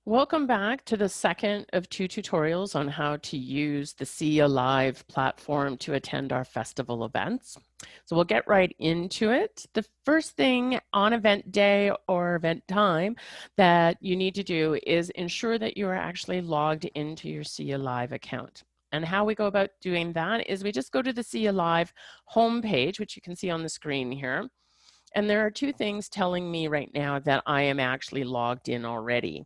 Welcome back to the second of two tutorials on how to use the Cya Live platform to attend our festival events. So we'll get right into it. The first thing on event day or event time that you need to do is ensure that you are actually logged into your Cya Live account. And how we go about doing that is we just go to the Cya Live homepage, which you can see on the screen here. And there are two things telling me right now that I am actually logged in already.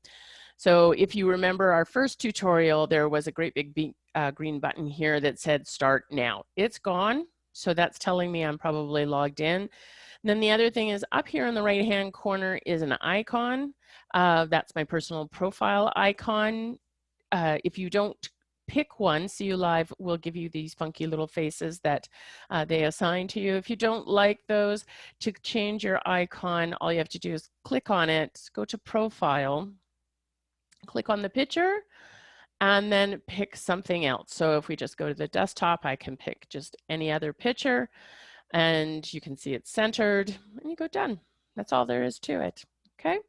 So if you remember our first tutorial, there was a great big green button here that said start now. It's gone. So that's telling me I'm probably logged in. And then the other thing is up here in the right hand corner is an icon. That's my personal profile icon. If you don't pick one, Cya Live will give you these funky little faces that they assign to you. If you don't like those, to change your icon, all you have to do is click on it, go to profile, click on the picture, and then pick something else. So if we just go to the desktop, I can pick just any other picture, and you can see it's centered, and you go done. That's all there is to it, okay?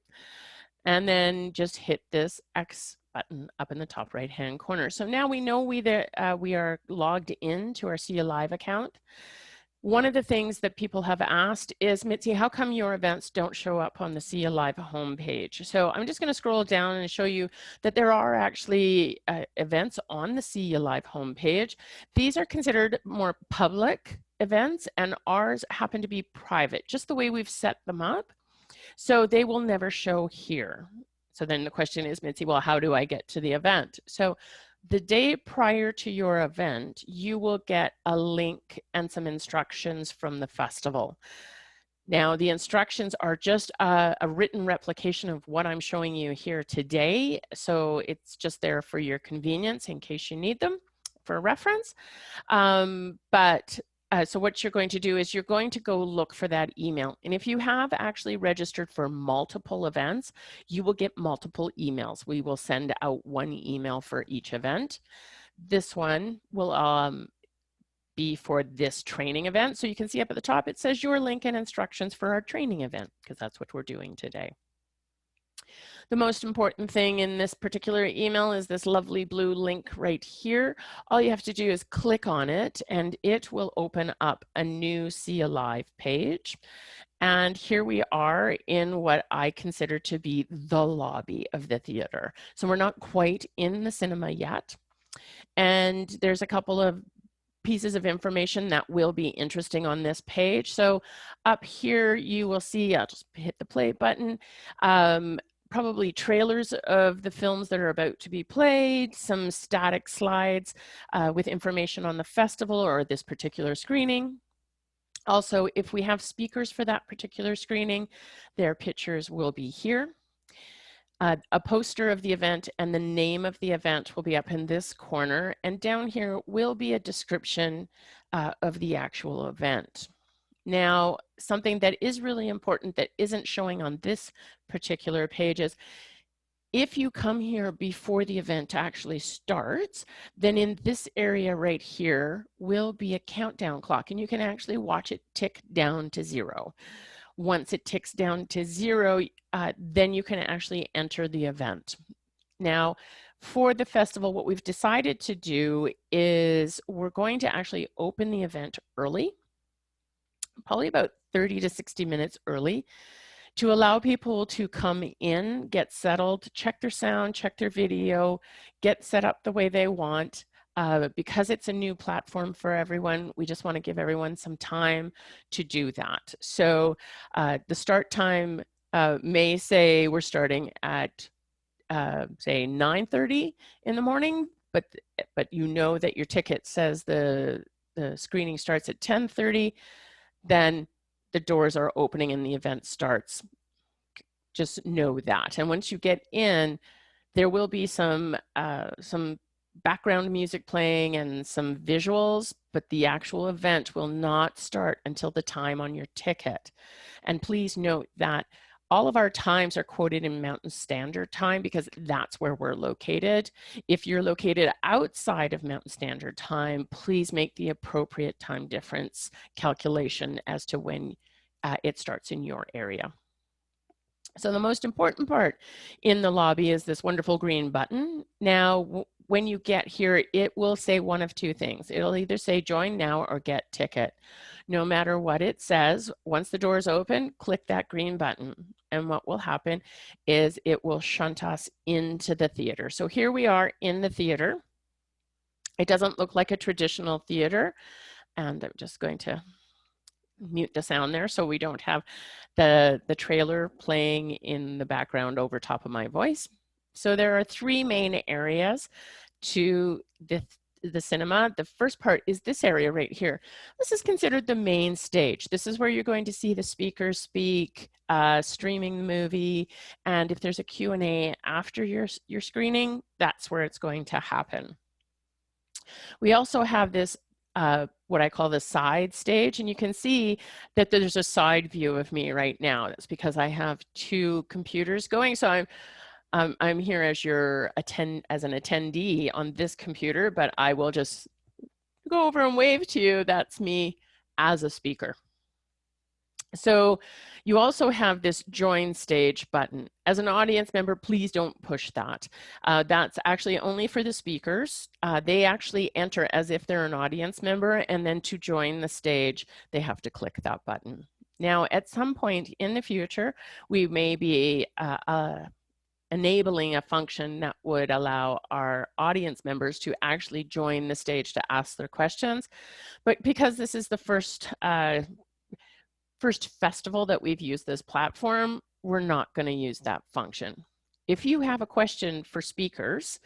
And then just hit this X button up in the top right-hand corner. So now we know we are logged into our Cya Live account. One of the things that people have asked is, Mitzi, how come your events don't show up on the Cya Live homepage? So I'm just going to scroll down and show you that there are actually events on the Cya Live homepage. These are considered more public events, and ours happen to be private, just the way we've set them up. So they will never show here. So then the question is, Mitzi, well, how do I get to the event? So the day prior to your event, you will get a link and some instructions from the festival. Now, the instructions are just a written replication of what I'm showing you here today. So it's just there for your convenience in case you need them for reference. So what you're going to do is you're going to go look for that email. And if you have actually registered for multiple events, you will get multiple emails. We will send out one email for each event. This one will be for this training event. So you can see up at the top, it says your link and instructions for our training event, because that's what we're doing today. The most important thing in this particular email is this lovely blue link right here. All you have to do is click on it, and it will open up a new Cya Live page. And here we are in what I consider to be the lobby of the theater. So we're not quite in the cinema yet. And there's a couple of pieces of information that will be interesting on this page. So up here you will see, I'll just hit the play button, probably trailers of the films that are about to be played, some static slides with information on the festival or this particular screening. Also, if we have speakers for that particular screening, their pictures will be here. A poster of the event and the name of the event will be up in this corner, and down here will be a description of the actual event. Now, something that is really important that isn't showing on this particular page is if you come here before the event actually starts, then in this area right here will be a countdown clock, and you can actually watch it tick down to 0. Once it ticks down to 0, then you can actually enter the event. Now, for the festival, what we've decided to do is we're going to actually open the event early, probably about 30 to 60 minutes early, to allow people to come in, get settled, check their sound, check their video, get set up the way they want. Because it's a new platform for everyone, we just want to give everyone some time to do that. So the start time may say we're starting at say 9:30 in the morning, but you know that your ticket says the screening starts at 10:30, then the doors are opening and the event starts. Just know that. And once you get in, there will be some background music playing and some visuals, but the actual event will not start until the time on your ticket. And please note that all of our times are quoted in Mountain Standard Time because that's where we're located. If you're located outside of Mountain Standard Time, please make the appropriate time difference calculation as to when it starts in your area. So the most important part in the lobby is this wonderful green button. Now, when you get here, it will say one of two things. It'll either say join now or get ticket. No matter what it says, once the doors open, click that green button. And what will happen is it will shunt us into the theater. So here we are in the theater. It doesn't look like a traditional theater. And I'm just going to mute the sound there so we don't have the trailer playing in the background over top of my voice. So there are three main areas to the cinema. The first part is this area right here. This is considered the main stage. This is where you're going to see the speakers speak, streaming the movie, and if there's a Q&A after your screening, that's where it's going to happen. We also have this what I call the side stage, and you can see that there's a side view of me right now. That's because I have two computers going. So I'm here as as an attendee on this computer, but I will just go over and wave to you. That's me as a speaker. So you also have this join stage button. As an audience member, please don't push that. That's actually only for the speakers. They actually enter as if they're an audience member, and then to join the stage, they have to click that button. Now, at some point in the future, we may be enabling a function that would allow our audience members to actually join the stage to ask their questions. But because this is the first festival that we've used this platform, we're not going to use that function. If you have a question for speakers,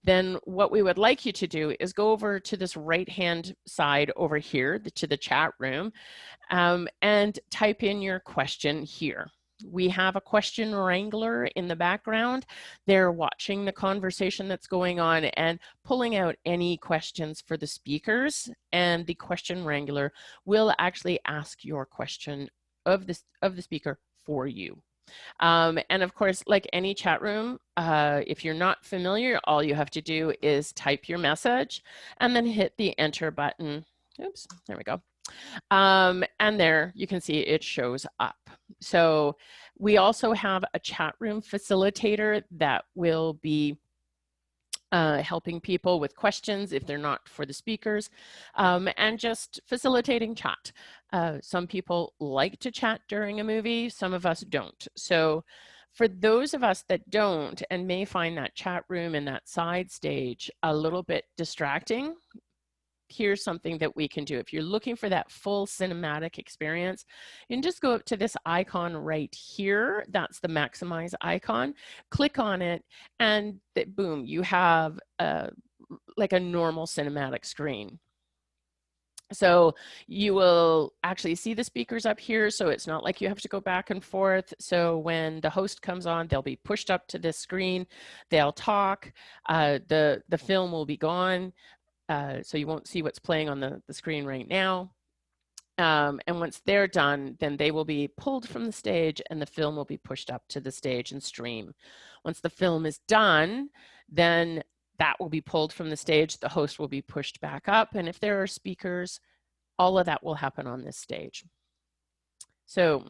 then what we would like you to do is go over to this right-hand side over here to the chat room and type in your question here. We have a question wrangler in the background. They're watching the conversation that's going on and pulling out any questions for the speakers, and the question wrangler will actually ask your question of the speaker for you. And of course, like any chat room, if you're not familiar, all you have to do is type your message and then hit the enter button. Oops, there we go. And there you can see it shows up. So we also have a chat room facilitator that will be helping people with questions if they're not for the speakers, and just facilitating chat. Some people like to chat during a movie, some of us don't. So for those of us that don't and may find that chat room and that side stage a little bit distracting, here's something that we can do. If you're looking for that full cinematic experience, you can just go up to this icon right here. That's the maximize icon. Click on it and boom, you have like a normal cinematic screen. So you will actually see the speakers up here, so it's not like you have to go back and forth. So when the host comes on, they'll be pushed up to this screen, they'll talk, the film will be gone. So you won't see what's playing on the screen right now. And once they're done, then they will be pulled from the stage and the film will be pushed up to the stage and stream. Once the film is done, then that will be pulled from the stage, the host will be pushed back up, and if there are speakers, all of that will happen on this stage. So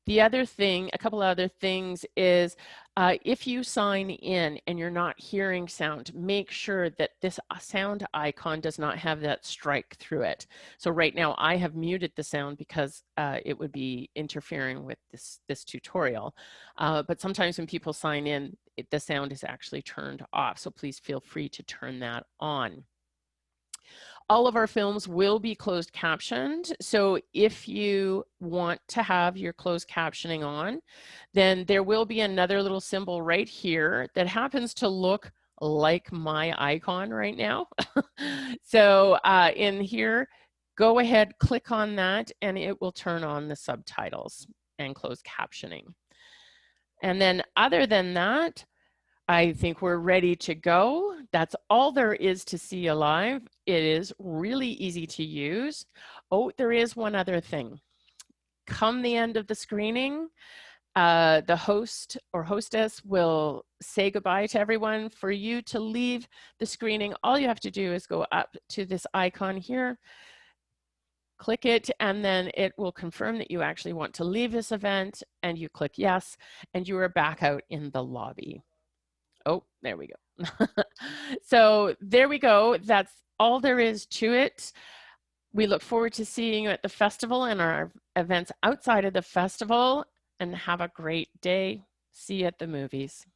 the other thing, a couple other things is if you sign in and you're not hearing sound, make sure that this sound icon does not have that strike through it. So right now I have muted the sound because it would be interfering with this tutorial. But sometimes when people sign in, the sound is actually turned off. So please feel free to turn that on. All of our films will be closed captioned. So if you want to have your closed captioning on, then there will be another little symbol right here that happens to look like my icon right now. So in here, go ahead, click on that, and it will turn on the subtitles and closed captioning. And then other than that, I think we're ready to go. That's all there is to Cya Live. It is really easy to use. Oh, there is one other thing. Come the end of the screening, the host or hostess will say goodbye to everyone. For you to leave the screening, all you have to do is go up to this icon here, click it, and then it will confirm that you actually want to leave this event, and you click yes, and you are back out in the lobby. Oh, there we go. So there we go. That's all there is to it. We look forward to seeing you at the festival and our events outside of the festival, and have a great day. See you at the movies.